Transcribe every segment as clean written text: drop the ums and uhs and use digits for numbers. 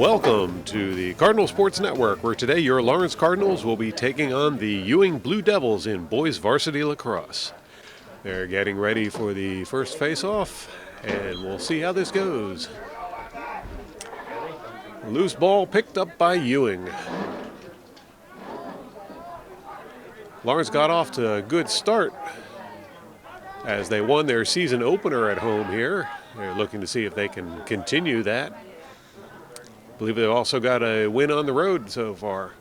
Welcome to the Cardinal Sports Network, where today your Lawrence Cardinals will be taking on the Ewing Blue Devils in boys varsity lacrosse. They're getting ready for the first face-off, and we'll see how this goes. Loose ball picked up by Ewing. Lawrence got off to a good start as they won their season opener at home here. They're looking to see if they can continue that. I believe they've also got a win on the road so far.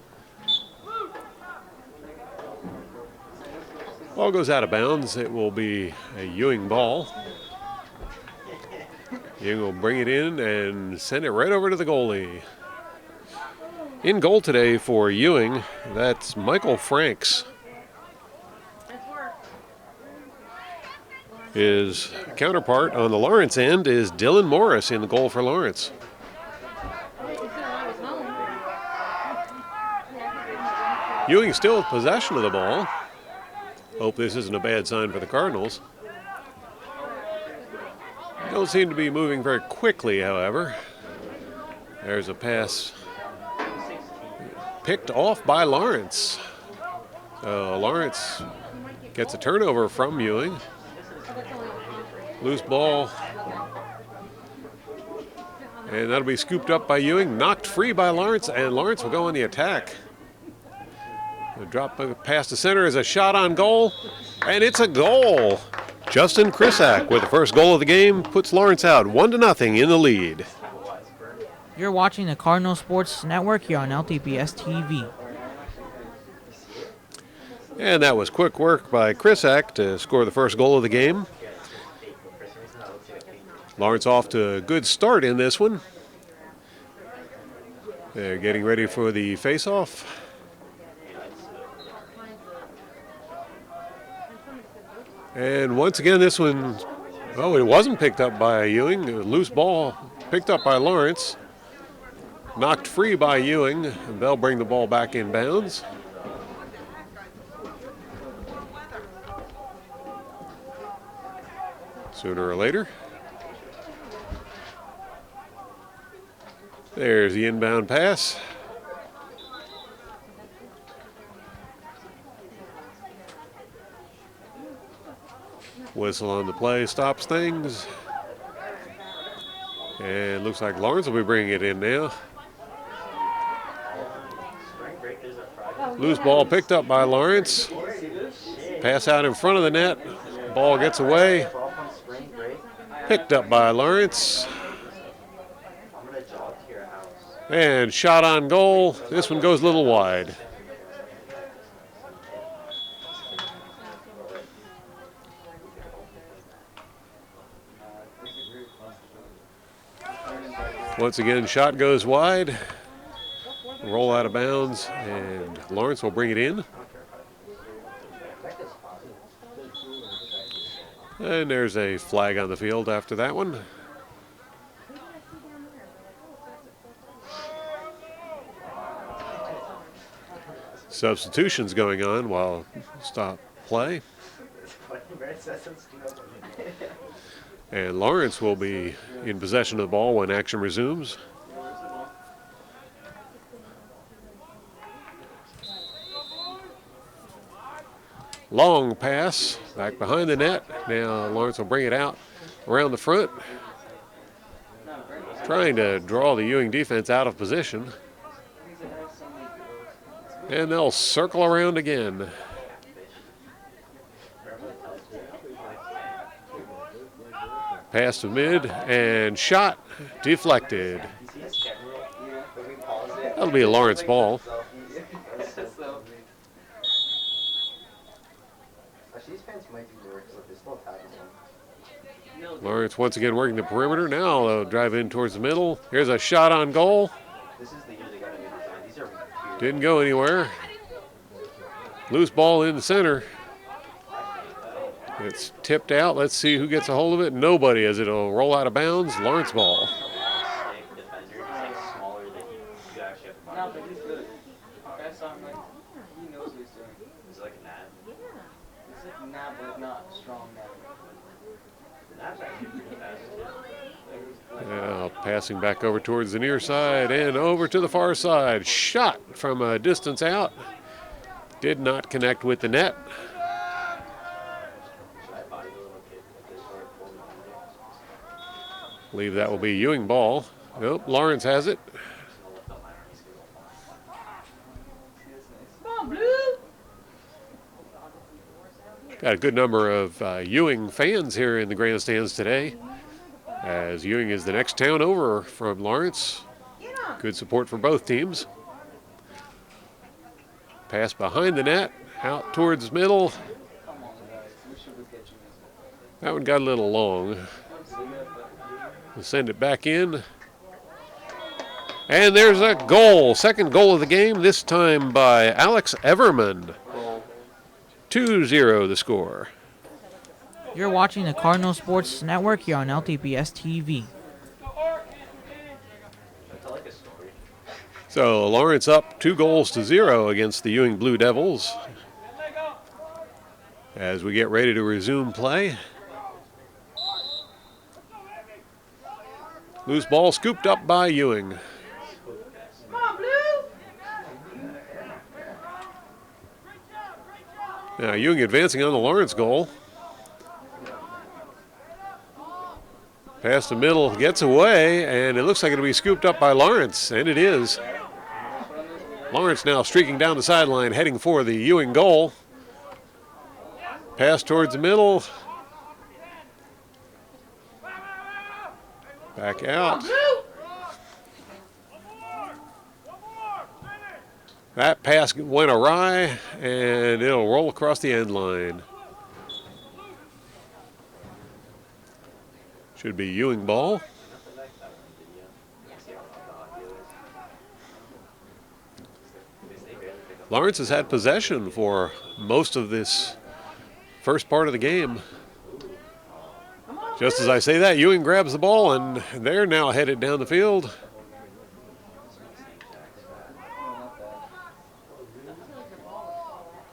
Ball goes out of bounds. It will be a Ewing ball. Ewing will bring it in and send it right over to the goalie. In goal today for Ewing, that's Michael Franks. His counterpart on the Lawrence end is Dylan Morris in the goal for Lawrence. Ewing still with possession of the ball. Hope this isn't a bad sign for the Cardinals. Don't seem to be moving very quickly, however. There's a pass picked off by Lawrence. Lawrence gets a turnover from Ewing. Loose ball. And that'll be scooped up by Ewing, knocked free by Lawrence, and Lawrence will go on the attack. The drop past the center is a shot on goal, and it's a goal. Justin Krisak with the first goal of the game puts Lawrence out 1-0 in the lead. You're watching the Cardinal Sports Network here on LTPS TV. And that was quick work by Krisak to score the first goal of the game. Lawrence off to a good start in this one. They're getting ready for the face-off. And once again, this one, it wasn't picked up by Ewing. A loose ball picked up by Lawrence. Knocked free by Ewing, and they'll bring the ball back in bounds. Sooner or later. There's the inbound pass. Whistle on the play stops things. And looks like Lawrence will be bringing it in now. Loose ball picked up by Lawrence. Pass out in front of the net. Ball gets away. Picked up by Lawrence. And shot on goal. This one goes a little wide. Once again, shot goes wide. Roll out of bounds, and Lawrence will bring it in. And there's a flag on the field after that one. Substitutions going on while stop play. And Lawrence will be in possession of the ball when action resumes. Long pass back behind the net. Now Lawrence will bring it out around the front, trying to draw the Ewing defense out of position. And they'll circle around again. Pass to mid and shot deflected. That'll be a Lawrence ball. Lawrence once again working the perimeter. Now they'll drive in towards the middle. Here's a shot on goal. Didn't go anywhere. Loose ball in the center. It's tipped out. Let's see who gets a hold of it. Nobody, as it'll roll out of bounds. Lawrence ball. Now passing back over towards the near side and over to the far side. Shot from a distance out. Did not connect with the net. Believe that will be Ewing ball. Nope, Lawrence has it. Got a good number of Ewing fans here in the grandstands today, as Ewing is the next town over from Lawrence. Good support for both teams. Pass behind the net, out towards middle. That one got a little long. We'll send it back in. And there's a goal. Second goal of the game, this time by Alex Everman. 2-0 the score. You're watching the Cardinal Sports Network here on LTBS TV. So Lawrence up 2-0 against the Ewing Blue Devils. As we get ready to resume play. Loose ball scooped up by Ewing. Now Ewing advancing on the Lawrence goal. Pass the middle, gets away, and it looks like it'll be scooped up by Lawrence, and it is. Lawrence now streaking down the sideline, heading for the Ewing goal. Pass towards the middle. Back out. That pass went awry, and it'll roll across the end line. Should be Ewing ball. Lawrence has had possession for most of this first part of the game. Just as I say that, Ewing grabs the ball, and they're now headed down the field.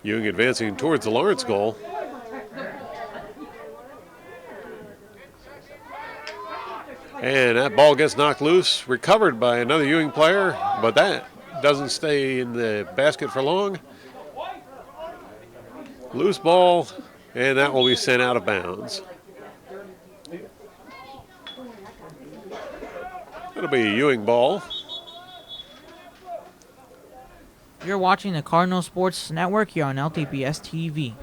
Ewing advancing towards the Lawrence goal. And that ball gets knocked loose, recovered by another Ewing player, but that doesn't stay in the basket for long. Loose ball, and that will be sent out of bounds. That'll be a Ewing ball. You're watching the Cardinal Sports Network here on LTBS TV.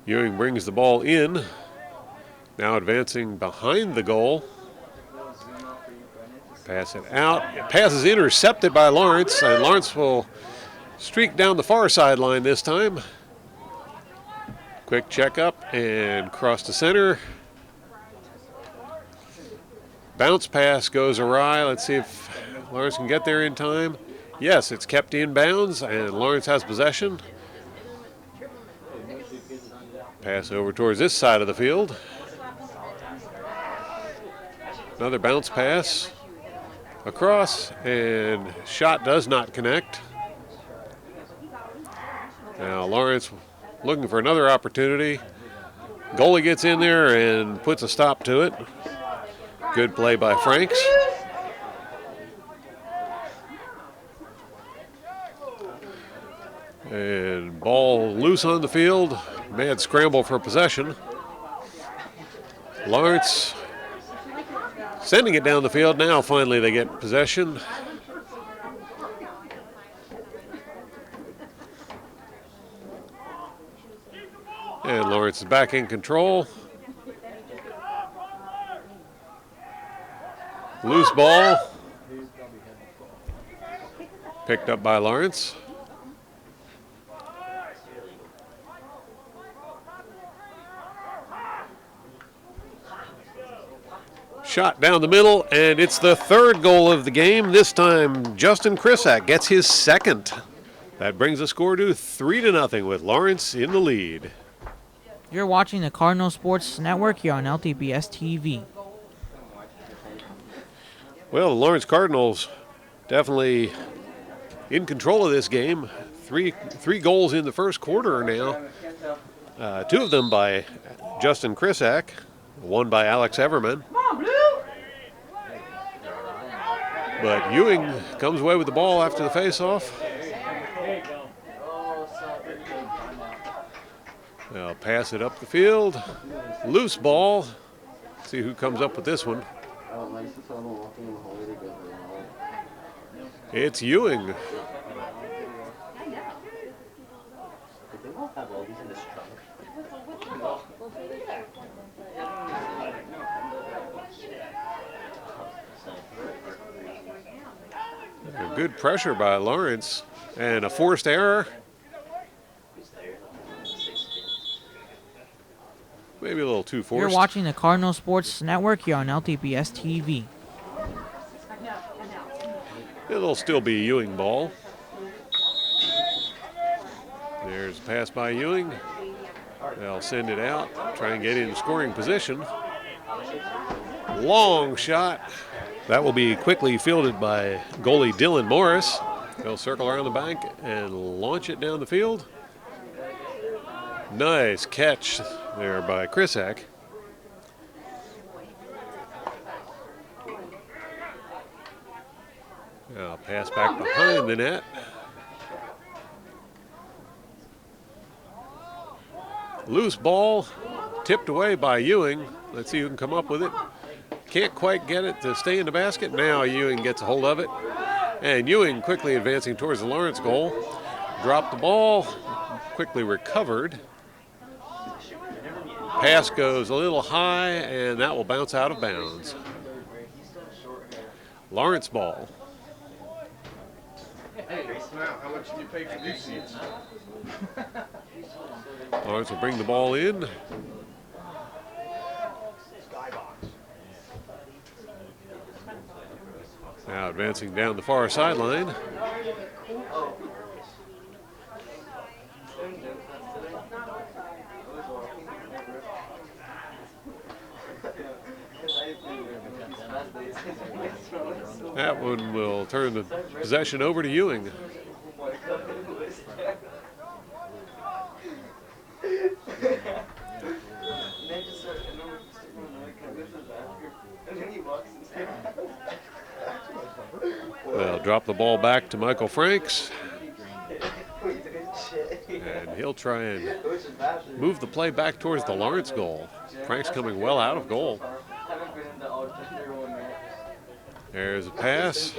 Ewing brings the ball in. Now advancing behind the goal. Pass it out. Pass is intercepted by Lawrence, and Lawrence will streak down the far sideline this time. Quick checkup and cross to center. Bounce pass goes awry. Let's see if Lawrence can get there in time. Yes, it's kept in bounds, and Lawrence has possession. Pass over towards this side of the field. Another bounce pass across, and shot does not connect. Now Lawrence looking for another opportunity. Goalie gets in there and puts a stop to it. Good play by Franks. And ball loose on the field. Mad scramble for possession. Lawrence sending it down the field. Now finally they get possession. And Lawrence is back in control. Loose ball. Picked up by Lawrence. Shot down the middle, and it's the third goal of the game. This time, Justin Krisak gets his second. That brings the score to 3-0 with Lawrence in the lead. You're watching the Cardinal Sports Network here on LTBS TV. Well, the Lawrence Cardinals definitely in control of this game. Three goals in the first quarter now. Two of them by Justin Krisak, one by Alex Everman. But Ewing comes away with the ball after the face-off. They'll pass it up the field. Loose ball. See who comes up with this one. It's Ewing. A good pressure by Lawrence and a forced error. Maybe a little too forced. You're watching the Cardinal Sports Network here on LTBS TV. It'll still be a Ewing ball. There's a pass by Ewing. They'll send it out, try and get in scoring position. Long shot. That will be quickly fielded by goalie Dylan Morris. He'll circle around the bank and launch it down the field. Nice catch there by Krisak. Now pass back behind the net. Loose ball, tipped away by Ewing. Let's see who can come up with it. Can't quite get it to stay in the basket. Now Ewing gets a hold of it. And Ewing quickly advancing towards the Lawrence goal. Dropped the ball, quickly recovered. Pass goes a little high, and that will bounce out of bounds. Lawrence ball. How much did you pay for these seats? Lawrence will bring the ball in. Now advancing down the far sideline. That one will turn the possession over to Ewing. They'll drop the ball back to Michael Franks. And he'll try and move the play back towards the Lawrence goal. Franks coming well out of goal. There's a pass.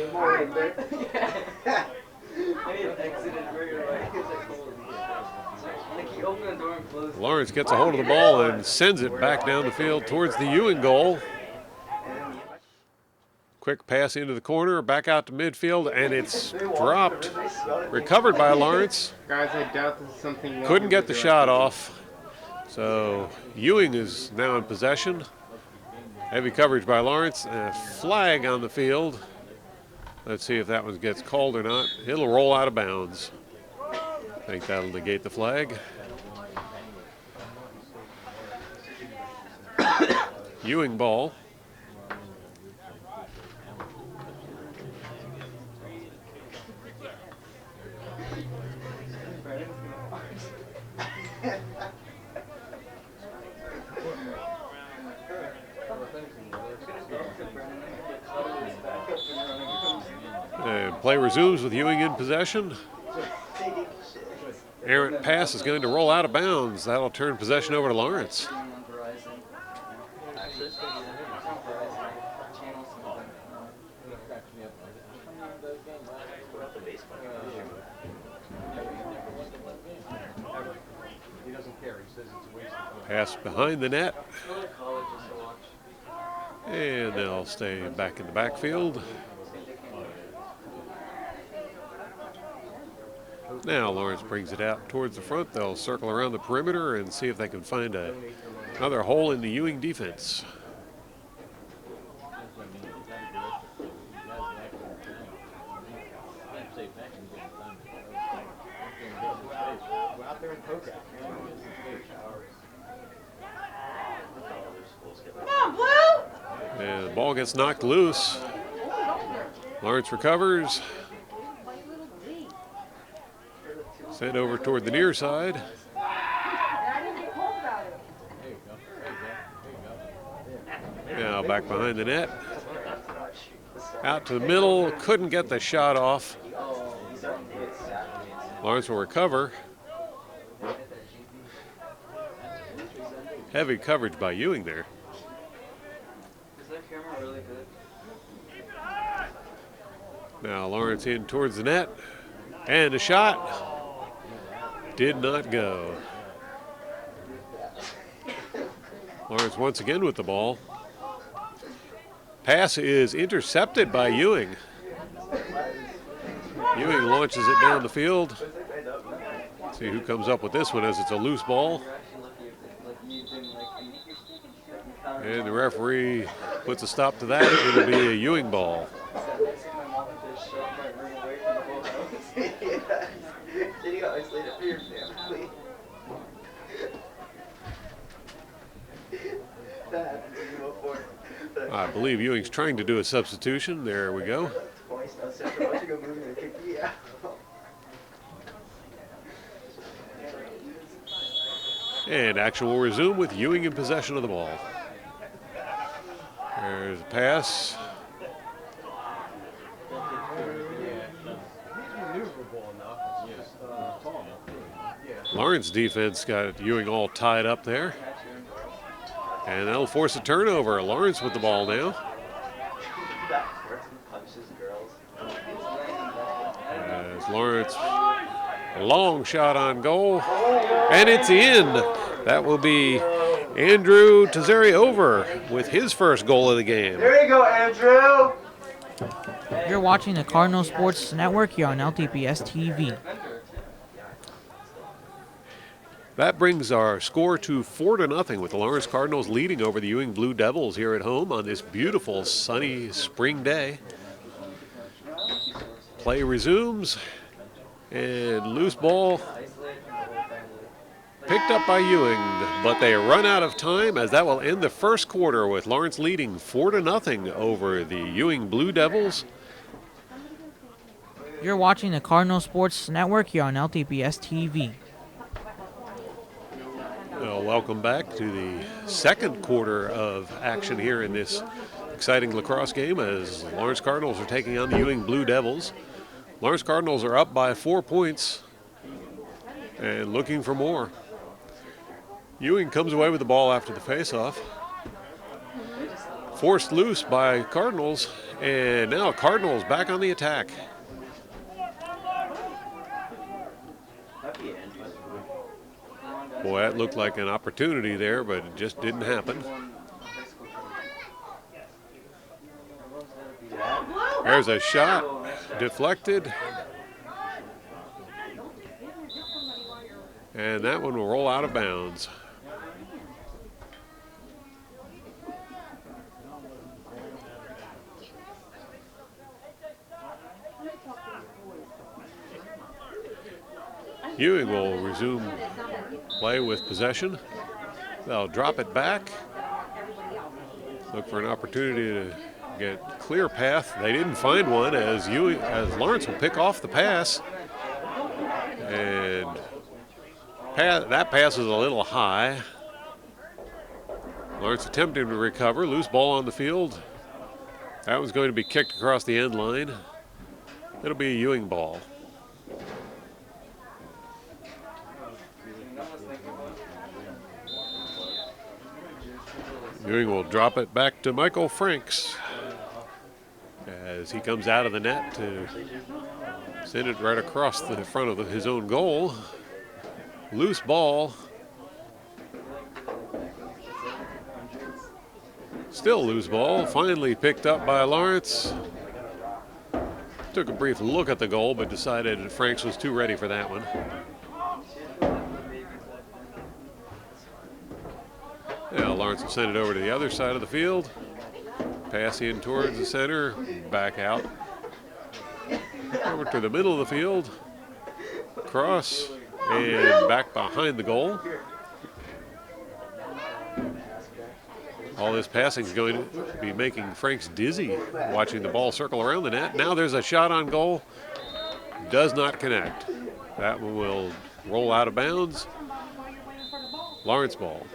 Lawrence gets a hold of the ball and sends it back down the field towards the Ewing goal. Quick pass into the corner, back out to midfield, and it's dropped. Recovered by Lawrence. Guys, I doubt this is something. Couldn't get the shot off. So Ewing is now in possession. Heavy coverage by Lawrence, and a flag on the field. Let's see if that one gets called or not. It'll roll out of bounds. I think that'll negate the flag. Ewing ball. And play resumes with Ewing in possession. Errant pass is going to roll out of bounds. That'll turn possession over to Lawrence. Pass behind the net. And they'll stay back in the backfield. Now Lawrence brings it out towards the front. They'll circle around the perimeter and see if they can find another hole in the Ewing defense. And the ball gets knocked loose. Lawrence recovers. Sent over toward the near side. Now back behind the net. Out to the middle, couldn't get the shot off. Lawrence will recover. Heavy coverage by Ewing there. Is that camera really good? Now Lawrence in towards the net. And a shot did not go. Lawrence once again with the ball. Pass is intercepted by Ewing. Ewing launches it down the field. See who comes up with this one as it's a loose ball. And the referee puts a stop to that. It'll be a Ewing ball. I believe Ewing's trying to do a substitution. There we go. And action will resume with Ewing in possession of the ball. There's a pass. Lawrence defense got Ewing all tied up there. And that'll force a turnover. Lawrence with the ball now. As Lawrence, a long shot on goal. And it's in. That will be Andrew Tazeri over with his first goal of the game. There you go, Andrew. You're watching the Cardinal Sports Network here on LTPS TV. That brings our score to 4-0 with the Lawrence Cardinals leading over the Ewing Blue Devils here at home on this beautiful sunny spring day. Play resumes and loose ball picked up by Ewing, but they run out of time as that will end the first quarter with Lawrence leading 4-0 over the Ewing Blue Devils. You're watching the Cardinal Sports Network here on LTPS TV. Welcome back to the second quarter of action here in this exciting lacrosse game as Lawrence Cardinals are taking on the Ewing Blue Devils. Lawrence Cardinals are up by 4 points and looking for more. Ewing comes away with the ball after the faceoff. Forced loose by Cardinals, and now Cardinals back on the attack. Boy, that looked like an opportunity there, but it just didn't happen. There's a shot, deflected. And that one will roll out of bounds. Ewing will resume play with possession. They'll drop it back. Look for an opportunity to get clear path. They didn't find one as Lawrence will pick off the pass. And that pass is a little high. Lawrence attempting to recover. Loose ball on the field. That was going to be kicked across the end line. It'll be a Ewing ball. Ewing will drop it back to Michael Franks as he comes out of the net to send it right across the front of his own goal. Loose ball. Still loose ball, finally picked up by Lawrence. Took a brief look at the goal, but decided Franks was too ready for that one. Now Lawrence will send it over to the other side of the field. Pass in towards the center, back out. Over to the middle of the field. Cross, and back behind the goal. All this passing is going to be making Franks dizzy watching the ball circle around the net. Now there's a shot on goal. Does not connect. That one will roll out of bounds. Lawrence ball.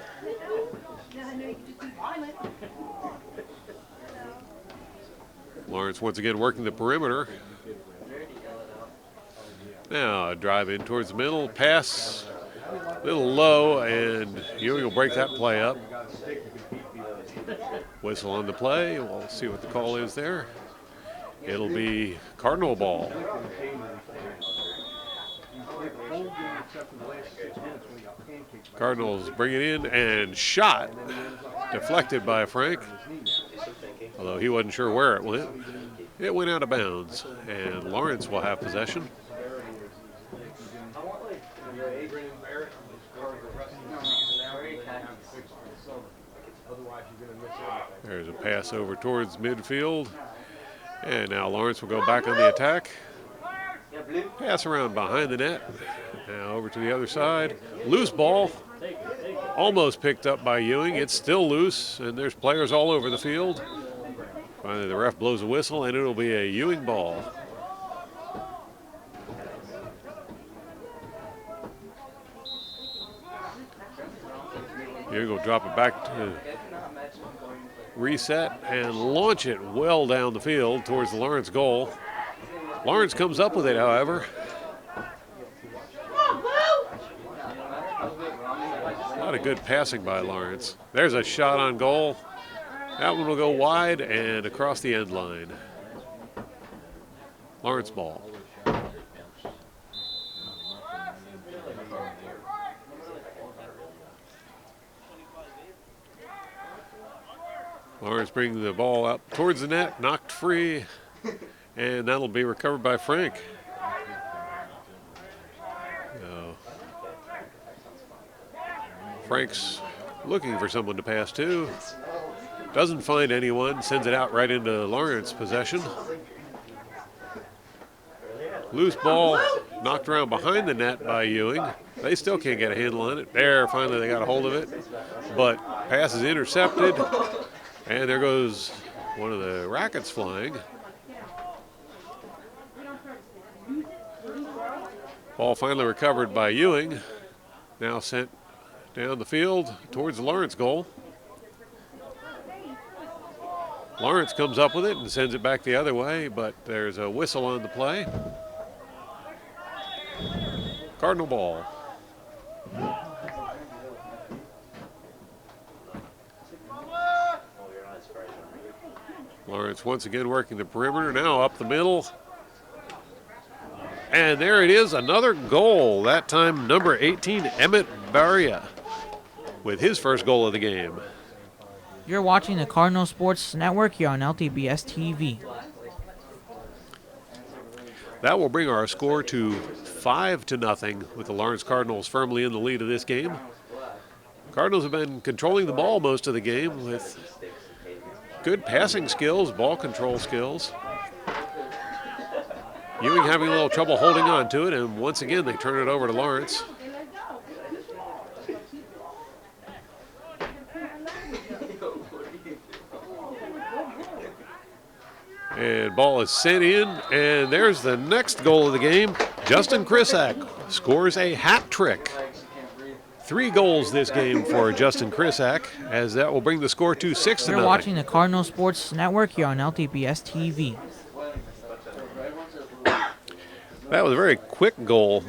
Lawrence once again working the perimeter. Now a drive in towards the middle, pass a little low, and Ewing will break that play up. Whistle on the play. We'll see what the call is there. It'll be Cardinal ball. Cardinals bring it in and shot. Deflected by Frank. Although he wasn't sure where it went. It went out of bounds, and Lawrence will have possession. There's a pass over towards midfield. And now Lawrence will go back on the attack. Pass around behind the net. Now over to the other side. Loose ball. Almost picked up by Ewing. It's still loose, and there's players all over the field. Finally, the ref blows a whistle, and it'll be a Ewing ball. Ewing will drop it back to reset and launch it well down the field towards the Lawrence goal. Lawrence comes up with it, however. A lot of good passing by Lawrence. There's a shot on goal. That one will go wide and across the end line. Lawrence ball. Lawrence bringing the ball up towards the net, knocked free, and that'll be recovered by Frank. Frank's looking for someone to pass to. Doesn't find anyone, sends it out right into Lawrence possession. Loose ball knocked around behind the net by Ewing. They still can't get a handle on it. There, finally they got a hold of it. But pass is intercepted. And there goes one of the rackets flying. Ball finally recovered by Ewing. Now sent down the field towards the Lawrence goal. Lawrence comes up with it and sends it back the other way, but there's a whistle on the play. Cardinal ball. Lawrence once again working the perimeter, now up the middle. And there it is, another goal. That time number 18, Emmett Baria, with his first goal of the game. You're watching the Cardinal Sports Network here on LTBS TV. That will bring our score to 5-0, with the Lawrence Cardinals firmly in the lead of this game. Cardinals have been controlling the ball most of the game with good passing skills, ball control skills. Ewing having a little trouble holding on to it, and once again they turn it over to Lawrence. And ball is sent in, and there's the next goal of the game. Justin Krisak scores a hat trick. 3 goals this game for Justin Krisak, as that will bring the score to 6-0. You're watching the Cardinal Sports Network here on LTBS TV. That was a very quick goal,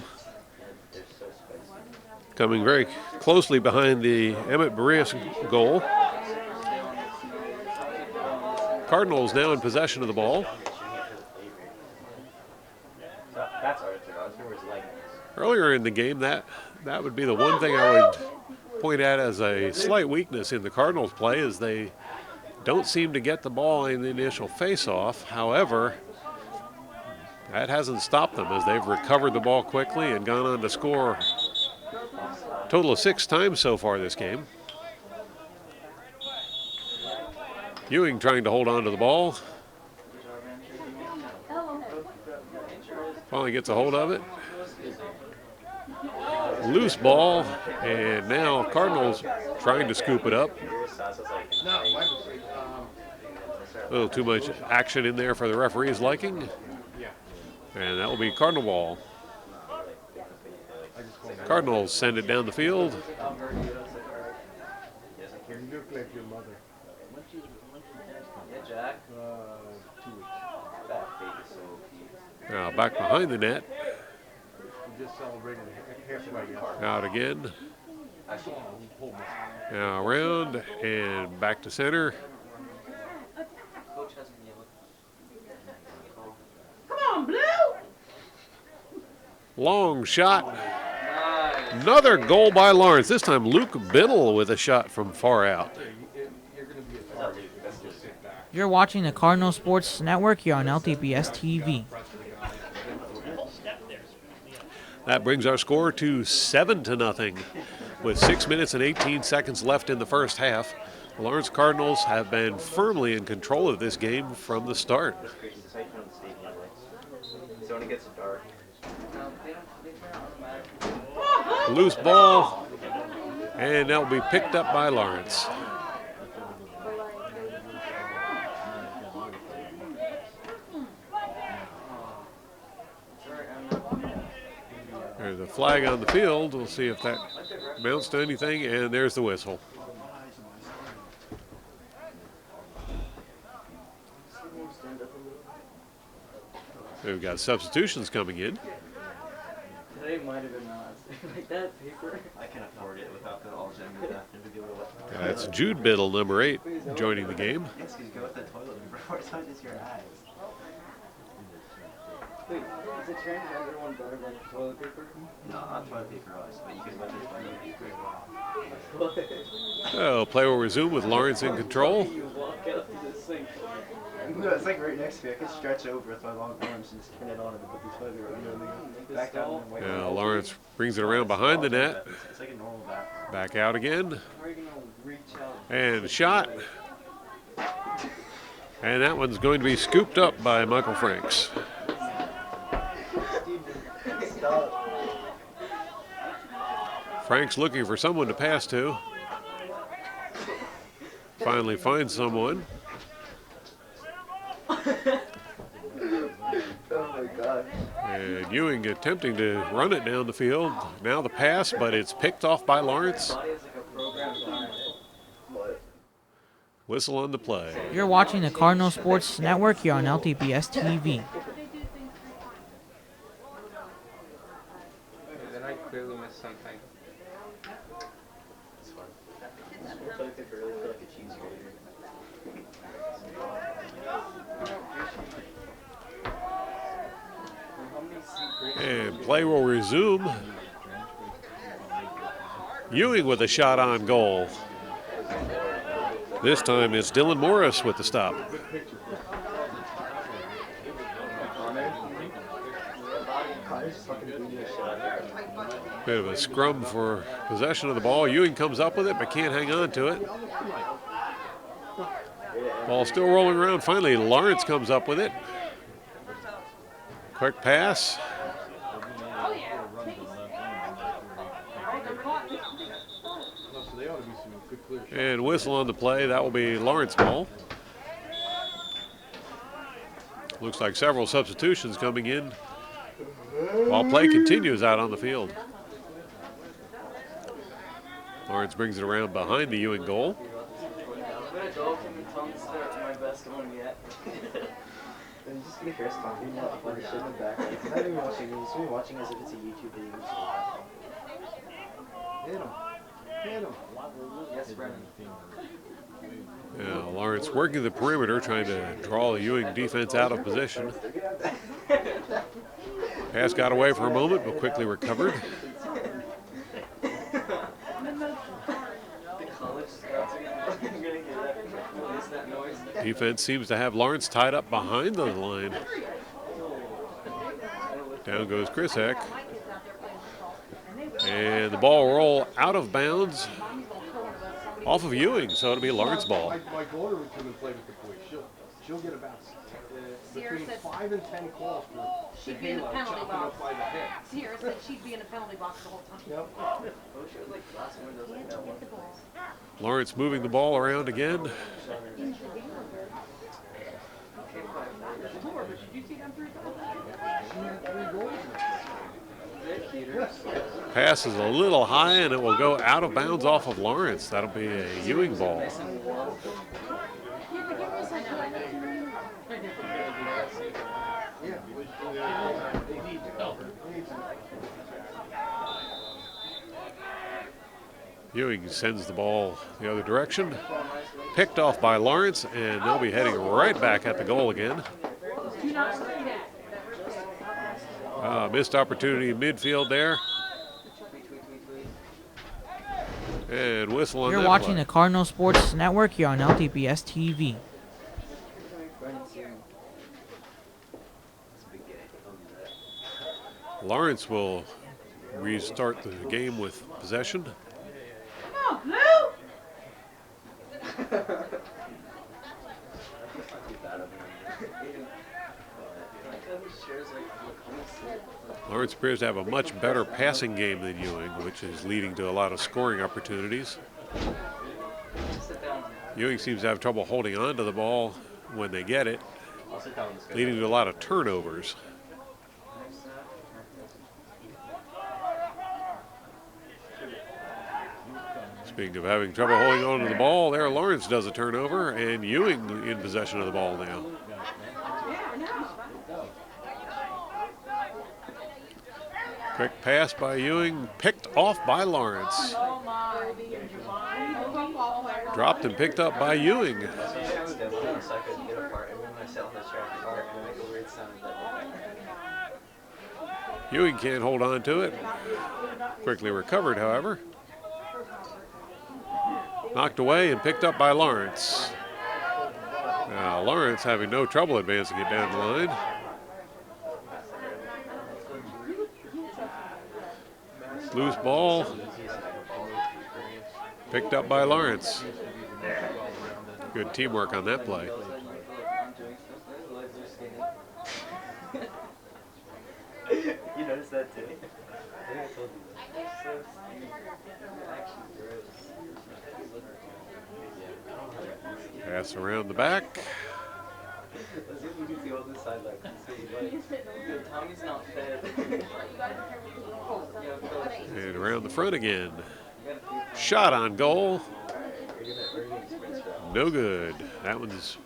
coming very closely behind the Emmett Barrios goal. Cardinals now in possession of the ball. Earlier in the game, that would be the one thing I would point at as a slight weakness in the Cardinals' play, is they don't seem to get the ball in the initial face-off. However, that hasn't stopped them, as they've recovered the ball quickly and gone on to score a total of 6 times so far this game. Ewing trying to hold on to the ball. Finally gets a hold of it. Loose ball, and now Cardinals trying to scoop it up. A little too much action in there for the referee's liking. And that will be Cardinal ball. Cardinals send it down the field. Now back behind the net. Just celebrated halfway. Out again. Now around and back to center. Coach hasn't yelled. Come on, Blue! Long shot. Nice. Another goal by Lawrence. This time Luke Biddle with a shot from far out. You're watching the Cardinal Sports Network here on LTBS TV. That brings our score to 7-0 with 6 minutes and 18 seconds left in the first half. The Lawrence Cardinals have been firmly in control of this game from the start. So when it gets dark. Loose ball, and that will be picked up by Lawrence. There's a flag on the field. We'll see if that amounts to anything, and there's the whistle. We've got substitutions coming in. Today might have been nice. Like that paper. I can afford it without the all gender. That's Jude Biddle, number 8, joining the game. Yes, you go with the toilet before it's not just your eyes. Wait, is it transgender one better than toilet paper? No, not toilet paper always, but you can wet the toilet paper. So play will resume with Lawrence in control. You walk out to the sink. No, it's like right next to me. I can stretch over with my long arms and just turn it on and put the toilet right back down. And Now Lawrence brings it around behind the net. It's like a normal bath. Back out again. How are you gonna reach out? And shot. And that one's going to be scooped up by Michael Franks. Franks looking for someone to pass to. Finally finds someone. Oh my God. And Ewing attempting to run it down the field. Now the pass, but it's picked off by Lawrence. Whistle on the play. You're watching the Cardinal Sports Network here on LTBS TV. Then I clearly missed something. Toilet paper really feel like a cheese grater. And play will resume. Ewing with a shot on goal. This time it's Dylan Morris with the stop. Bit of a scrum for possession of the ball. Ewing comes up with it but can't hang on to it. Ball still rolling around. Finally, Lawrence comes up with it. Quick pass. And whistle on the play. That will be Lawrence ball. Looks like several substitutions coming in while play continues out on the field. Lawrence brings it around behind the Ewing goal. I'm gonna go from the tongue start my best one yet. I'm just gonna hear us talking about funny shit in the background. I'm not even watching it. It's me watching as if it's a YouTube video. Hit him. Hit him. Yes, Brennan. Now Lawrence working the perimeter, trying to draw the Ewing defense out of position. Pass got away for a moment, but quickly recovered. The college scouts are gonna get that. Release that noise. Defense seems to have Lawrence tied up behind the line. Down goes Chris Heck. And the ball will roll out of bounds off of Ewing, so it'll be Lawrence ball. My daughter would come and play with the boys. She'll get about between 5 and 10 calls for She'd be in the penalty chopping box. up by the head. Sierra said she'd be in the penalty box the whole time. Yep. Oh, she was like glass windows like that one. Lawrence moving the ball around again. Pass is a little high and it will go out of bounds off of Lawrence. That'll be a Ewing ball. Ewing sends the ball the other direction. Picked off by Lawrence, and they'll be heading right back at the goal again. Missed opportunity in midfield there. And whistle on You're that watching play. the Cardinal Sports Network here on LTBS TV. Lawrence will restart the game with possession. Lawrence appears to have a much better passing game than Ewing, which is leading to a lot of scoring opportunities. Ewing seems to have trouble holding on to the ball when they get it, leading to a lot of turnovers. Speaking of having trouble holding on to the ball, there Lawrence does a turnover, and Ewing in possession of the ball now. Quick pass by Ewing, picked off by Lawrence. Dropped and picked up by Ewing. Ewing can't hold on to it. Quickly recovered, however. Knocked away and picked up by Lawrence. Now Lawrence having no trouble advancing it down the line. Loose ball. Picked up by Lawrence. Good teamwork on that play. You noticed that too? Pass around the back. Let's see if we can see on this side like Tommy's not fed. And around the front again. Shot on goal. No good. That one's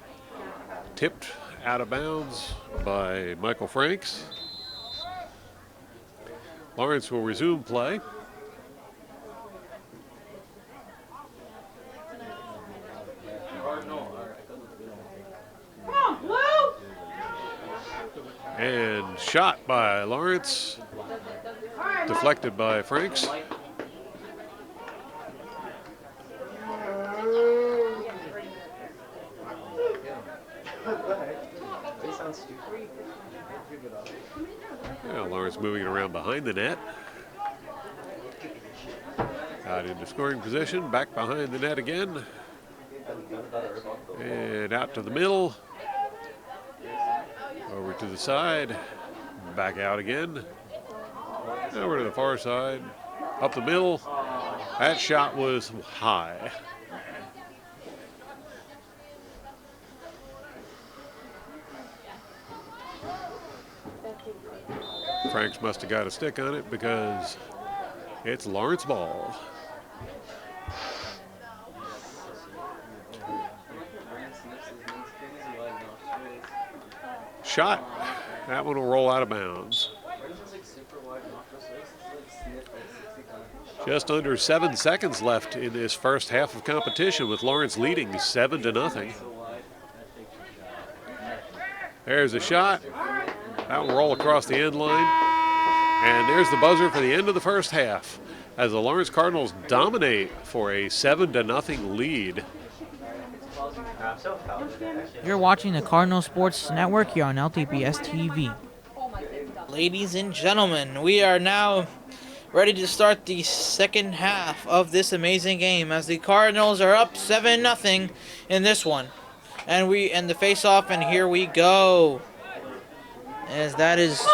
tipped out of bounds by Michael Franks. Lawrence will resume play. And shot by Lawrence. Deflected by Franks. Yeah, Lawrence moving it around behind the net. Out into scoring position, back behind the net again. And out to the middle. Over to the side. Back out again. Over to the far side. Up the middle. That shot was high. Franks must have got a stick on it because it's Lawrence ball. Shot. That one will roll out of bounds. Just under 7 seconds left in this first half of competition with Lawrence leading 7-0. There's a shot. That will roll across the end line. And there's the buzzer for the end of the first half as the Lawrence Cardinals dominate for a 7-0 lead. You're watching the Cardinal Sports Network here on LTBS TV. Ladies and gentlemen, we are now ready to start the second half of this amazing game as the Cardinals are up 7-0 in this one. And we end the face-off, and here we go. As that is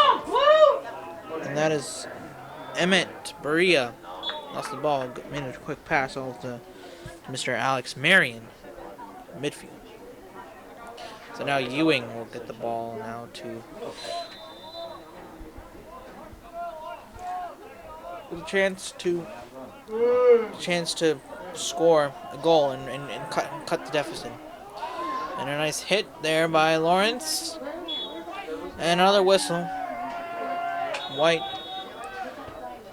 Emmett Berea lost the ball, made a quick pass off to Mr. Alex Marion, midfield. So now Ewing will get the ball now to with a chance to score a goal and cut the deficit. And a nice hit there by Lawrence. And another whistle. White.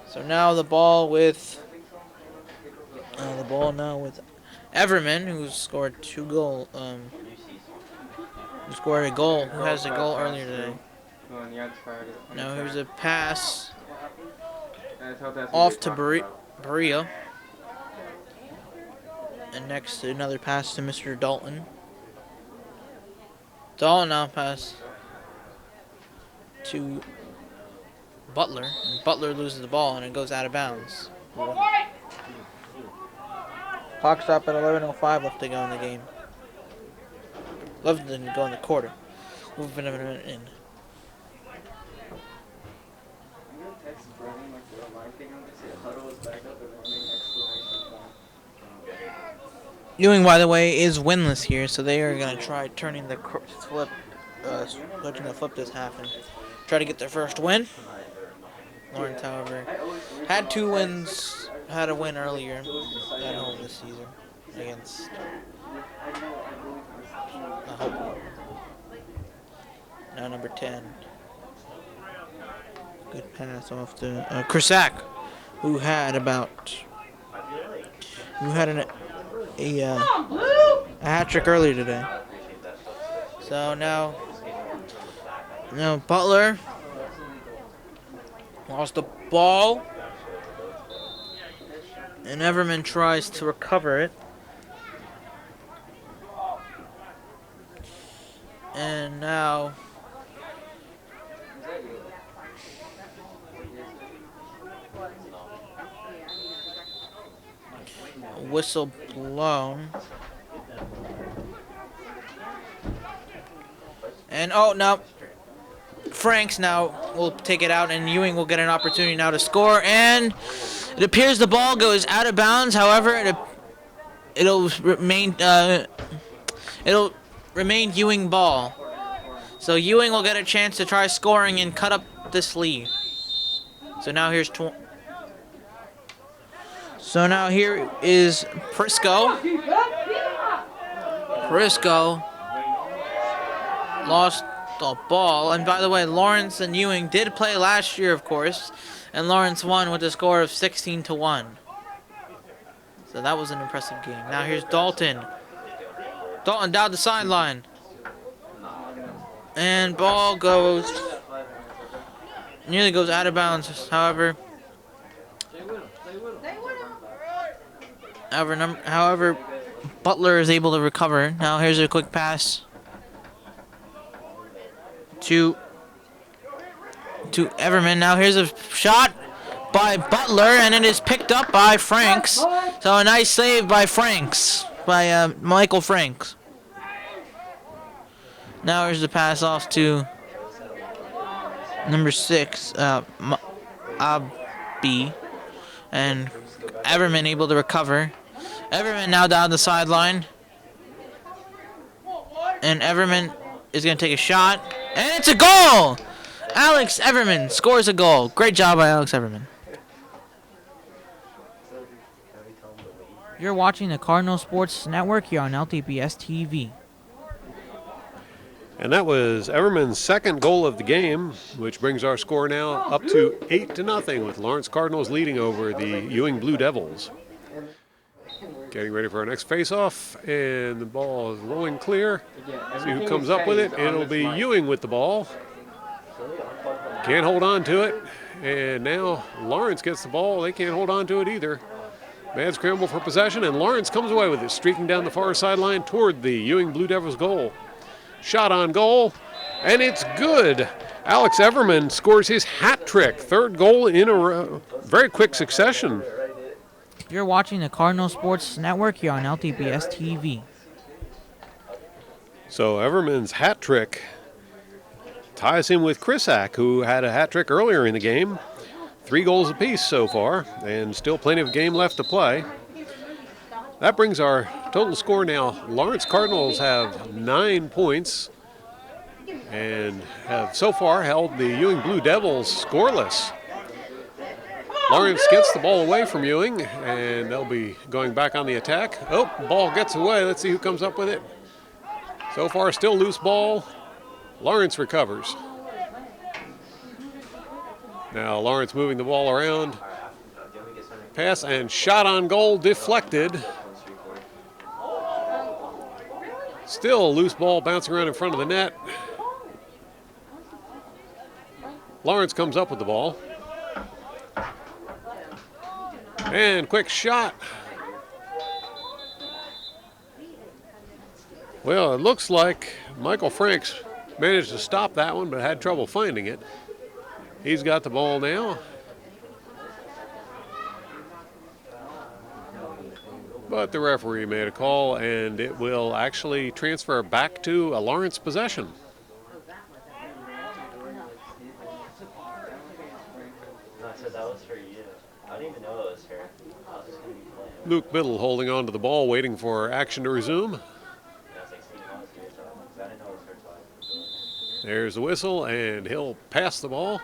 So now the ball now with Everman, who scored who scored a goal, who has a goal earlier today. Now here's a pass off to Berea. And next, another pass to Mr. Dalton. Dalton now pass to Butler. And Butler loses the ball and it goes out of bounds. Clock stop at 11:05 left to go in the game. 11 to go in the quarter. We've been a minute in. Ewing, by the way, is winless here, so they are going to try turning the flip, switching the flip this half and try to get their first win. Lawrence, however, had a win earlier at home this season against Hope. Now number 10. Good pass off to Krisak, who had a hat trick earlier today. So now Butler lost the ball, and Everman tries to recover it. And now a whistle blown. And no. Franks now will take it out, and Ewing will get an opportunity now to score. And it appears the ball goes out of bounds. However, it'll remain Ewing ball. So Ewing will get a chance to try scoring and cut up this lead. So now here is Prisco. Prisco lost the ball. And by the way, Lawrence and Ewing did play last year, of course, and Lawrence won with a score of 16-1. So that was an impressive game. Now here's Dalton. Dalton down the sideline. And ball nearly goes out of bounds. However, Butler is able to recover. Now here's a quick pass to Everman. Now here's a shot by Butler, and it is picked up by Franks. So a nice save by Michael Franks. Now here's the pass off to number 6, Abby, and Everman able to recover. Everman now down the sideline, and Everman is going to take a shot, and it's a goal! Alex Everman scores a goal. Great job by Alex Everman. You're watching the Cardinal Sports Network here on LTBS TV. And that was Everman's second goal of the game, which brings our score now up to 8-0, with Lawrence Cardinals leading over the Ewing Blue Devils. Getting ready for our next face-off, and the ball is rolling clear. See who comes up with it. It'll be Ewing with the ball. Can't hold on to it, and now Lawrence gets the ball. They can't hold on to it either. Bad scramble for possession, and Lawrence comes away with it, streaking down the far sideline toward the Ewing Blue Devils goal. Shot on goal, and it's good. Alex Everman scores his hat trick, third goal in a very quick succession. You're watching the Cardinal Sports Network here on LTBS TV. So Everman's hat trick ties him with Krisak, who had a hat trick earlier in the game. 3 goals apiece so far, and still plenty of game left to play. That brings our total score now. Lawrence Cardinals have 9 points and have so far held the Ewing Blue Devils scoreless. Lawrence gets the ball away from Ewing, and they'll be going back on the attack. Oh, ball gets away. Let's see who comes up with it. So far, still loose ball. Lawrence recovers. Now Lawrence moving the ball around. Pass and shot on goal deflected. Still a loose ball bouncing around in front of the net. Lawrence comes up with the ball. And quick shot. Well, it looks like Michael Franks managed to stop that one, but had trouble finding it. He's got the ball now. But the referee made a call, and it will actually transfer back to a Lawrence possession. That was for you. I didn't even know it was her. I was just going to be playing. Luke Biddle holding on to the ball, waiting for action to resume. There's the whistle, and he'll pass the ball.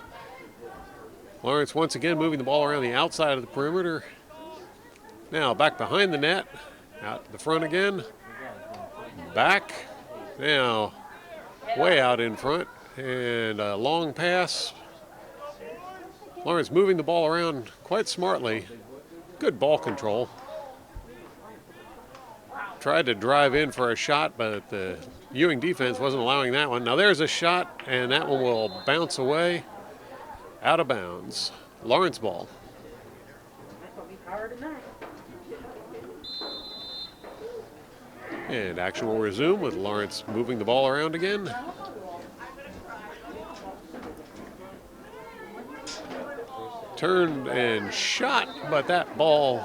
Lawrence once again moving the ball around the outside of the perimeter. Now back behind the net, out to the front again. Back, now way out in front, and a long pass. Lawrence moving the ball around quite smartly. Good ball control. Tried to drive in for a shot, but the Ewing defense wasn't allowing that one. Now there's a shot, and that one will bounce away out of bounds. Lawrence ball. And action will resume with Lawrence moving the ball around again. Turned and shot, but that ball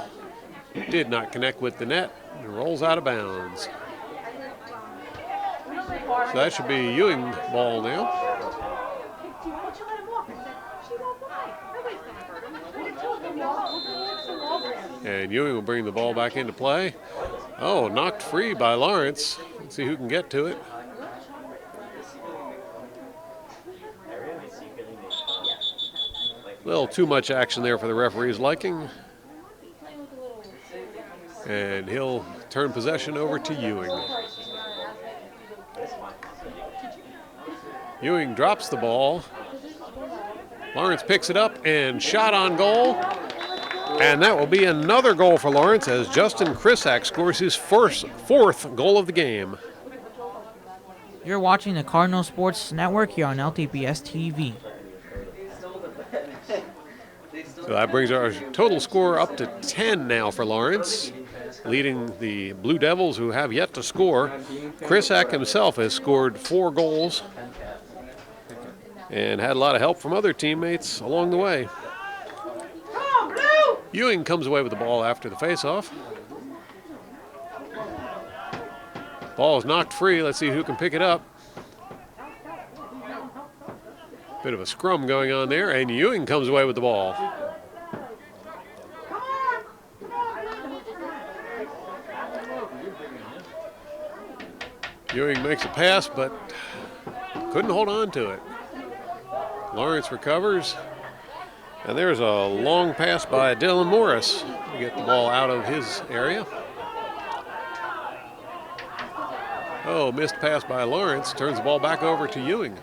did not connect with the net and rolls out of bounds. So that should be Ewing ball now. And Ewing will bring the ball back into play. Oh, knocked free by Lawrence. Let's see who can get to it. A little too much action there for the referee's liking. And he'll turn possession over to Ewing. Ewing drops the ball. Lawrence picks it up and shot on goal. And that will be another goal for Lawrence as Justin Krisak scores his fourth goal of the game. You're watching the Cardinal Sports Network here on LTPS TV. So that brings our total score up to 10 now for Lawrence, leading the Blue Devils, who have yet to score. Krisak himself has scored 4 goals and had a lot of help from other teammates along the way. Ewing comes away with the ball after the faceoff. Ball is knocked free. Let's see who can pick it up. Bit of a scrum going on there, and Ewing comes away with the ball. Ewing makes a pass, but couldn't hold on to it. Lawrence recovers. And there's a long pass by Dylan Morris to get the ball out of his area. Oh, missed pass by Lawrence. Turns the ball back over to Ewing.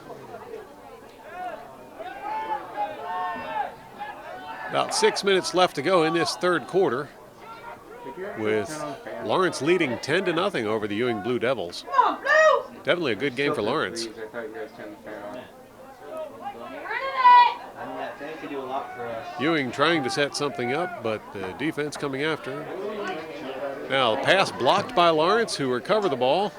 About 6 minutes left to go in this third quarter, with Lawrence leading 10-0 over the Ewing Blue Devils. Definitely a good game for Lawrence. Ewing trying to set something up, but the defense coming after. Now, the pass blocked by Lawrence, who recovered the ball.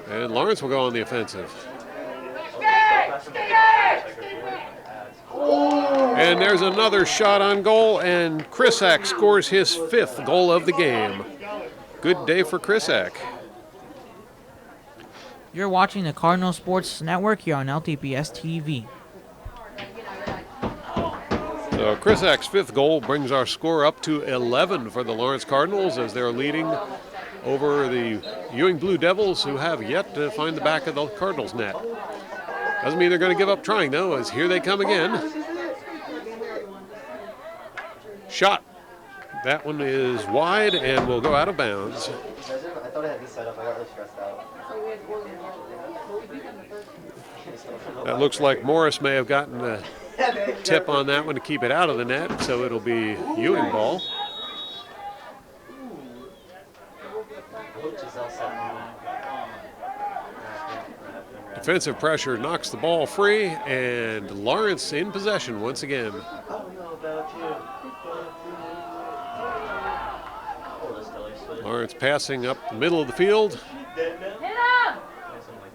And Lawrence will go on the offensive. And there's another shot on goal, and Krisak scores his 5th goal of the game. Good day for Krisak. You're watching the Cardinal Sports Network here on LTPS TV. So Krisak's 5th goal brings our score up to 11 for the Lawrence Cardinals as they're leading over the Ewing Blue Devils, who have yet to find the back of the Cardinals' net. Doesn't mean they're going to give up trying, though, as here they come again. Shot. That one is wide and will go out of bounds. I thought I had this set up. I got really stressed out. That looks like Morris may have gotten a tip on that one to keep it out of the net, so it'll be Ewing ball. Defensive pressure knocks the ball free, and Lawrence in possession once again. Lawrence passing up the middle of the field.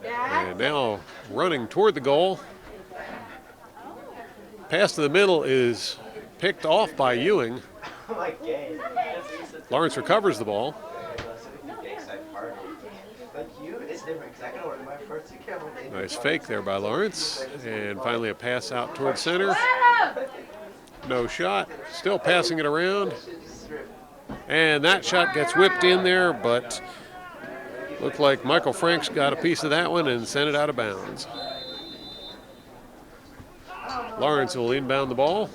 And now running toward the goal. Pass to the middle is picked off by Ewing. Lawrence recovers the ball. Nice fake there by Lawrence. And finally a pass out toward center. No shot. Still passing it around. And that shot gets whipped in there, but looked like Michael Franks got a piece of that one and sent it out of bounds. Lawrence will inbound the ball.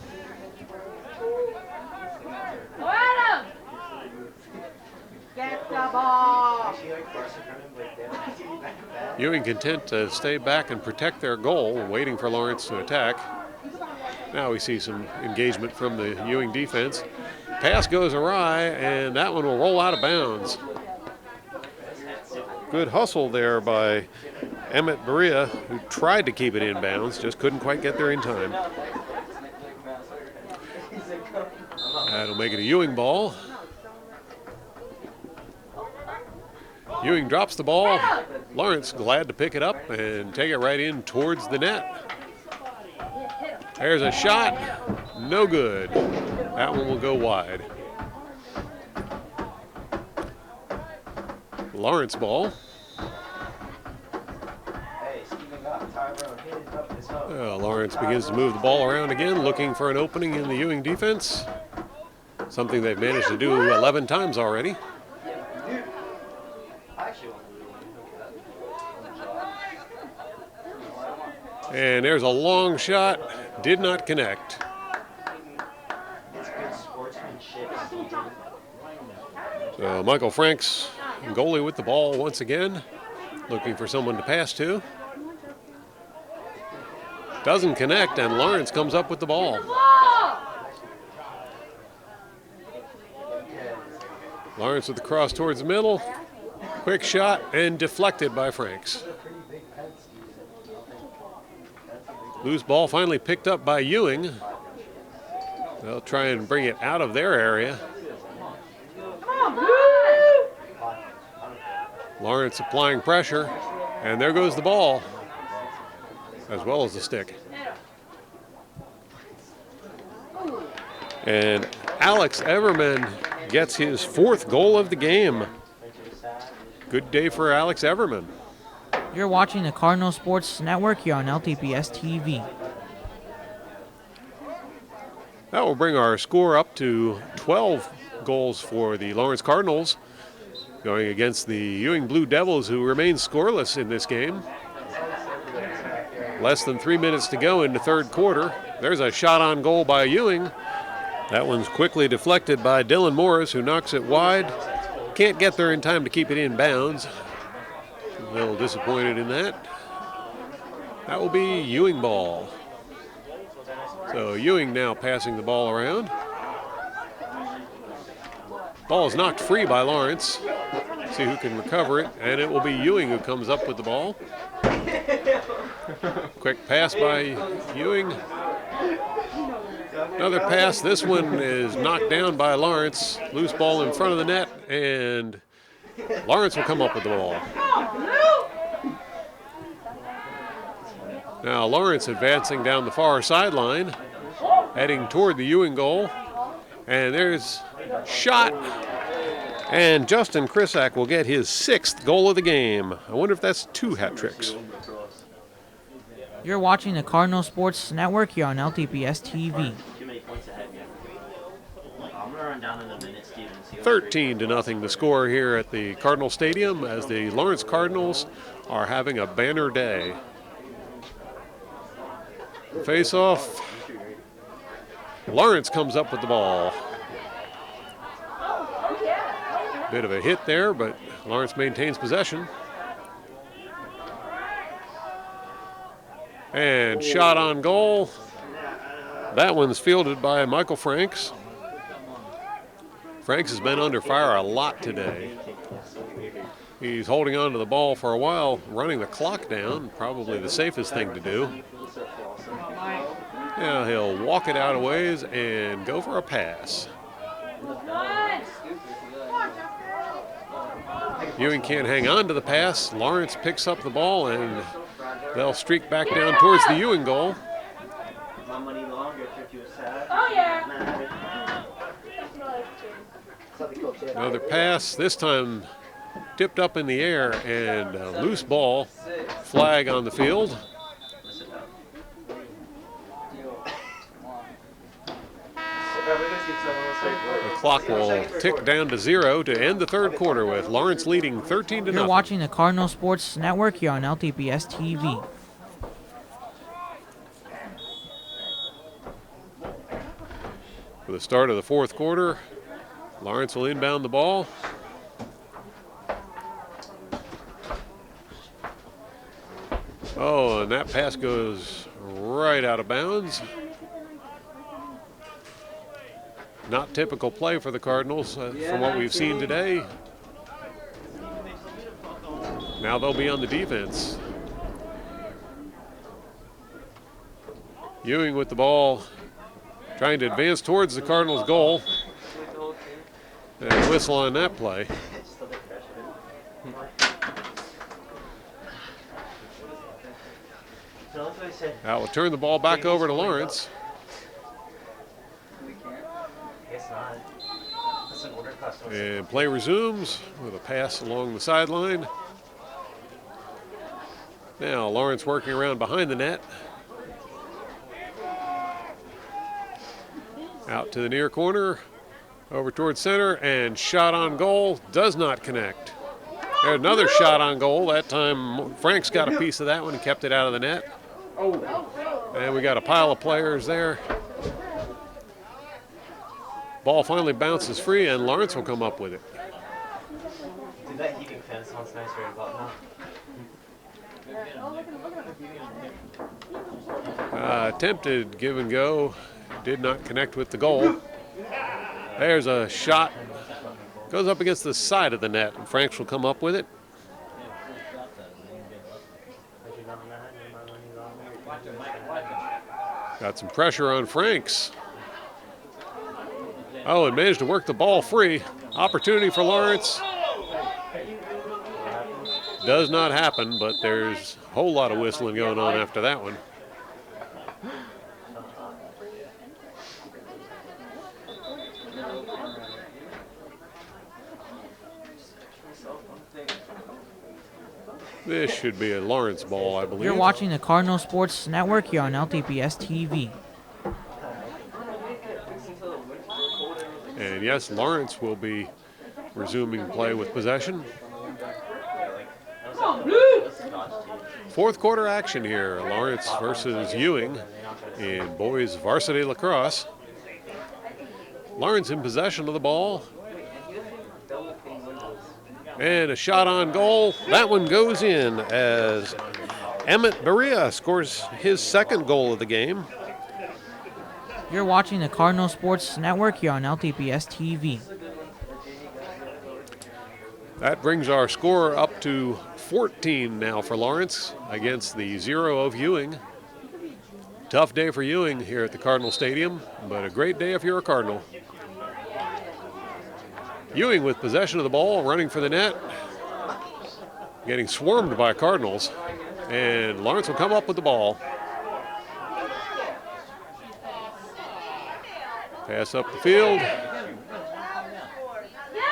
Get the ball. Ewing content to stay back and protect their goal, waiting for Lawrence to attack. Now we see some engagement from the Ewing defense. Pass goes awry, and that one will roll out of bounds. Good hustle there by Emmett Berea, who tried to keep it in bounds, just couldn't quite get there in time. That'll make it a Ewing ball. Ewing drops the ball. Lawrence glad to pick it up and take it right in towards the net. There's a shot. No good. That one will go wide. Lawrence ball. Lawrence begins to move the ball around again, looking for an opening in the Ewing defense. Something they've managed to do 11 times already. And there's a long shot. Did not connect. So Michael Franks, goalie with the ball once again, looking for someone to pass to. Doesn't connect, and Lawrence comes up with the ball. Lawrence with the cross towards the middle. Quick shot and deflected by Franks. Loose ball finally picked up by Ewing. They'll try and bring it out of their area. Lawrence applying pressure, and there goes the ball, as well as the stick. And Alex Everman gets his 4th goal of the game. Good day for Alex Everman. You're watching the Cardinal Sports Network here on LTPS TV. That will bring our score up to 12 goals for the Lawrence Cardinals, going against the Ewing Blue Devils, who remain scoreless in this game. Less than 3 minutes to go in the 3rd quarter. There's a shot on goal by Ewing. That one's quickly deflected by Dylan Morris, who knocks it wide. Can't get there in time to keep it in bounds. A little disappointed in that. That will be Ewing ball. So Ewing now passing the ball around. Ball is knocked free by Lawrence. See who can recover it, and it will be Ewing who comes up with the ball. Quick pass by Ewing. Another pass. This one is knocked down by Lawrence. Loose ball in front of the net, and Lawrence will come up with the ball. Now Lawrence advancing down the far sideline, heading toward the Ewing goal. And there's shot. And Justin Krisak will get his 6th goal of the game. I wonder if that's 2 hat tricks. You're watching the Cardinal Sports Network here on LTPS TV. 13-0 the score here at the Cardinal Stadium, as the Lawrence Cardinals are having a banner day. Face-off. Lawrence comes up with the ball. Bit of a hit there, but Lawrence maintains possession. And shot on goal. That one's fielded by Michael Franks. Franks has been under fire a lot today. He's holding on to the ball for a while, running the clock down, probably the safest thing to do. Now he'll walk it out a ways and go for a pass. Ewing can't hang on to the pass. Lawrence picks up the ball and they'll streak back down towards the Ewing goal. Oh, yeah. Another pass, this time tipped up in the air and a loose ball. Flag on the field. The clock will tick down to 0 to end the third quarter with Lawrence leading 13-0. You're watching the Cardinal Sports Network here on LTBS TV. For the start of the fourth quarter, Lawrence will inbound the ball. Oh, and that pass goes right out of bounds. Not typical play for the Cardinals from what we've seen today. Now they'll be on the defense. Ewing with the ball, trying to advance towards the Cardinals' goal. And whistle on that play. That will turn the ball back over to Lawrence. And play resumes with a pass along the sideline. Now Lawrence working around behind the net. Out to the near corner, over towards center, and shot on goal, does not connect. There's another shot on goal. That time Franks got a piece of that one and kept it out of the net. And we got a pile of players there. Ball finally bounces free, and Lawrence will come up with it. Dude, that heating fan sounds nice right about now. Attempted give and go, did not connect with the goal. There's a shot, goes up against the side of the net, and Franks will come up with it. Got some pressure on Franks. Oh, and managed to work the ball free. Opportunity for Lawrence. Does not happen, but there's a whole lot of whistling going on after that one. This should be a Lawrence ball, I believe. You're watching the Cardinal Sports Network here on LTBS TV. And yes, Lawrence will be resuming play with possession. Fourth quarter action here. Lawrence versus Ewing in boys varsity lacrosse. Lawrence in possession of the ball. And a shot on goal. That one goes in as Emmett Berea scores his second goal of the game. You're watching the Cardinal Sports Network here on LTBS TV. That brings our score up to 14 now for Lawrence against the 0 of Ewing. Tough day for Ewing here at the Cardinal Stadium, but a great day if you're a Cardinal. Ewing with possession of the ball, running for the net, getting swarmed by Cardinals, and Lawrence will come up with the ball. Pass up the field.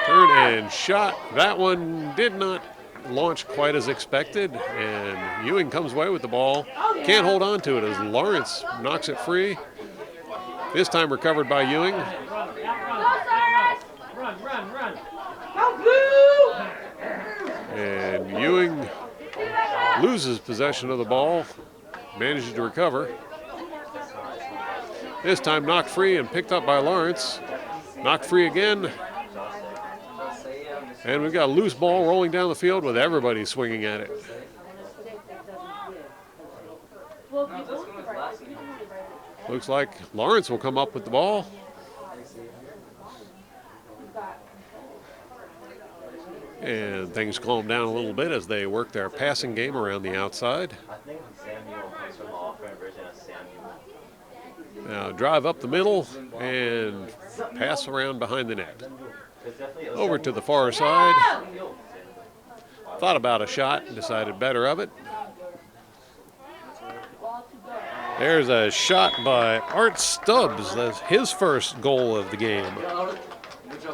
Turn and shot. That one did not launch quite as expected, and Ewing comes away with the ball. Can't hold on to it as Lawrence knocks it free. This time recovered by Ewing. Run. And Ewing loses possession of the ball, manages to recover. This time knocked free and picked up by Lawrence. Knocked free again. And we've got a loose ball rolling down the field with everybody swinging at it. Looks like Lawrence will come up with the ball. And things calm down a little bit as they work their passing game around the outside. I think Samuel comes from the off-ramp version of Samuel. Now drive up the middle and pass around behind the net. Over to the far side. Thought about a shot and decided better of it. There's a shot by Art Stubbs. That's his first goal of the game.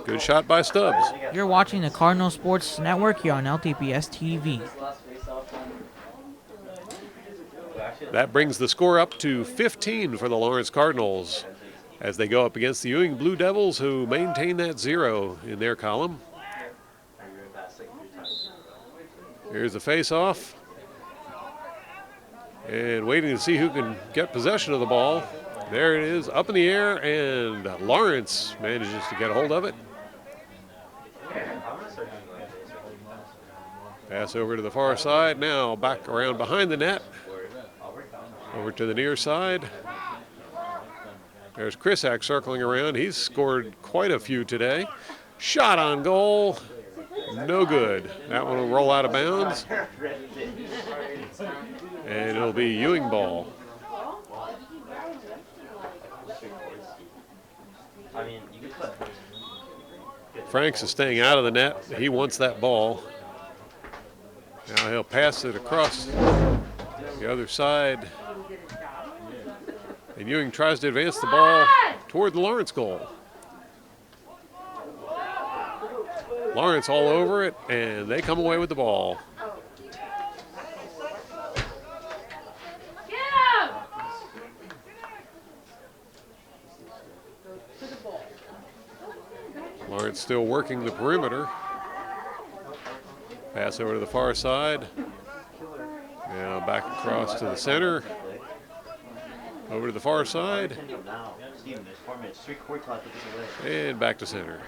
Good shot by Stubbs. You're watching the Cardinal Sports Network here on LTPS TV. That brings the score up to 15 for the Lawrence Cardinals as they go up against the Ewing Blue Devils, who maintain that 0 in their column. Here's the face-off. And waiting to see who can get possession of the ball. There it is, up in the air, and Lawrence manages to get a hold of it. Pass over to the far side, now back around behind the net. Over to the near side. There's Krisak circling around. He's scored quite a few today. Shot on goal, no good. That one will roll out of bounds. And it'll be Ewing ball. Franks is staying out of the net. He wants that ball. Now he'll pass it across the other side. And Ewing tries to advance the ball toward the Lawrence goal. Lawrence all over it, and they come away with the ball. Lawrence still working the perimeter. Pass over to the far side. Now back across to the center. Over to the far side. And back to center.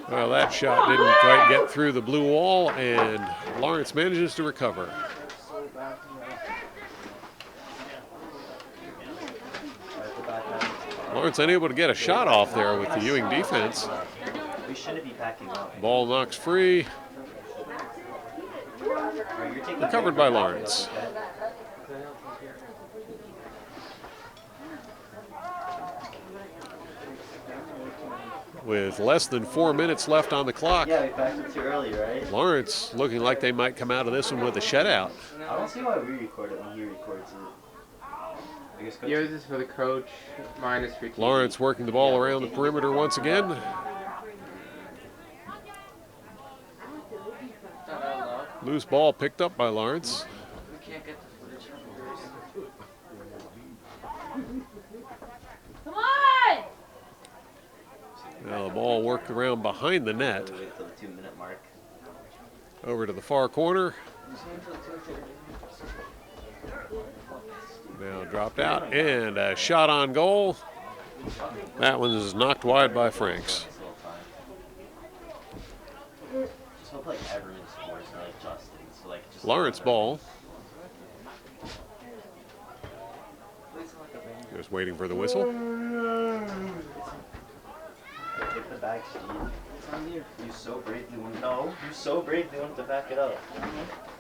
Well, that shot didn't quite get through the blue wall, and Lawrence manages to recover. Lawrence unable to get a shot off there with the Ewing defense. Ball knocks free. Recovered by Lawrence. With less than 4 minutes left on the clock. Yeah, we backed it too early, right? Lawrence looking like they might come out of this one with a shutout. I don't see why we record it when he records it. I guess Yours is for the coach, mine is for TV. Lawrence working the ball around the perimeter once again. Loose ball picked up by Lawrence. Come on! Now the ball worked around behind the net. Wait till the 2-minute mark. Over to the far corner. Now dropped out, and a shot on goal. That one is knocked wide by Franks. Just hope like everyone scores, not like Justin. So like just Lawrence ball. Just waiting for the whistle. Hit the back, Steve. It's on you. You so bravely wanted. No, you so bravely wanted to back it up.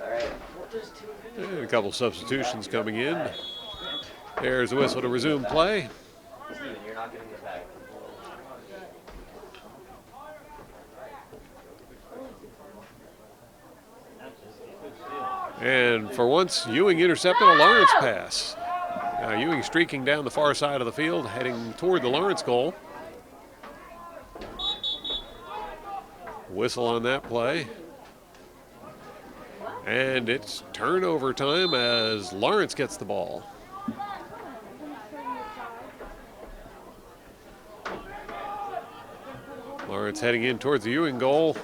All right. And a couple substitutions coming in. There's a whistle to resume play. Steven, you're not getting the back. And for once, Ewing intercepted a Lawrence pass. Now Ewing streaking down the far side of the field, heading toward the Lawrence goal. Whistle on that play. And it's turnover time as Lawrence gets the ball. Lawrence heading in towards the Ewing goal.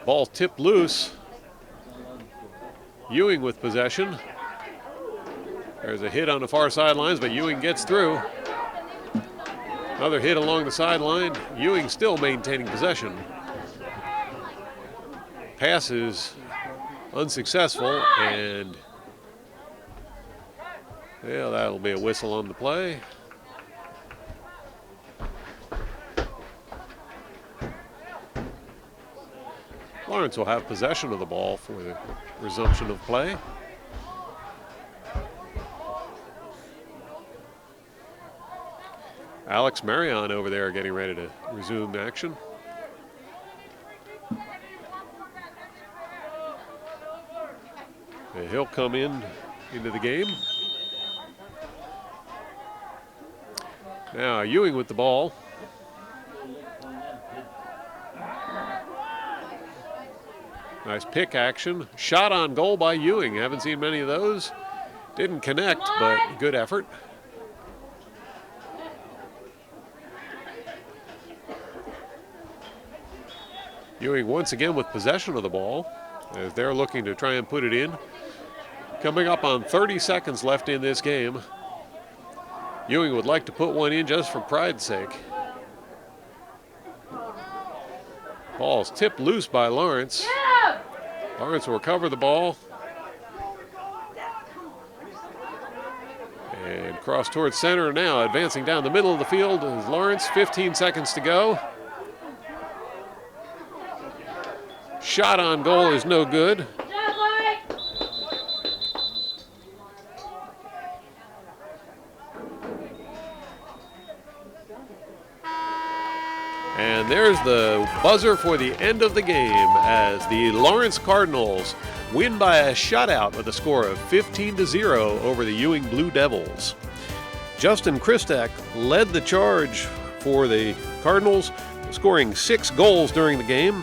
Ball tipped loose. Ewing with possession. There's a hit on the far sidelines, but Ewing gets through. Another hit along the sideline. Ewing still maintaining possession. pass is unsuccessful, and yeah, that'll be a whistle on the play. Lawrence will have possession of the ball for the resumption of play. Alex Marion over there getting ready to resume action. And he'll come into the game. Now Ewing with the ball. Nice pick action. Shot on goal by Ewing. Haven't seen many of those. Didn't connect, but good effort. Ewing once again with possession of the ball as they're looking to try and put it in. Coming up on 30 seconds left in this game. Ewing would like to put one in just for pride's sake. Ball's tipped loose by Lawrence. Lawrence will recover the ball. And cross towards center now. Advancing down the middle of the field is Lawrence. 15 seconds to go. Shot on goal is no good. And there's the buzzer for the end of the game as the Lawrence Cardinals win by a shutout with a score of 15-0 over the Ewing Blue Devils. Justin Christak led the charge for the Cardinals, scoring 6 goals during the game.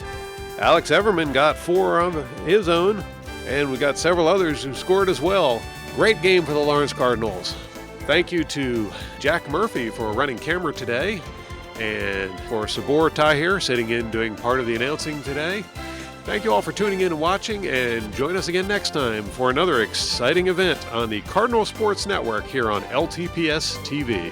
Alex Everman got 4 on his own, and we got several others who scored as well. Great game for the Lawrence Cardinals. Thank you to Jack Murphy for running camera today, and for Sabor Tahir sitting in doing part of the announcing today. Thank you all for tuning in and watching, and join us again next time for another exciting event on the Cardinal Sports Network here on LTPS TV.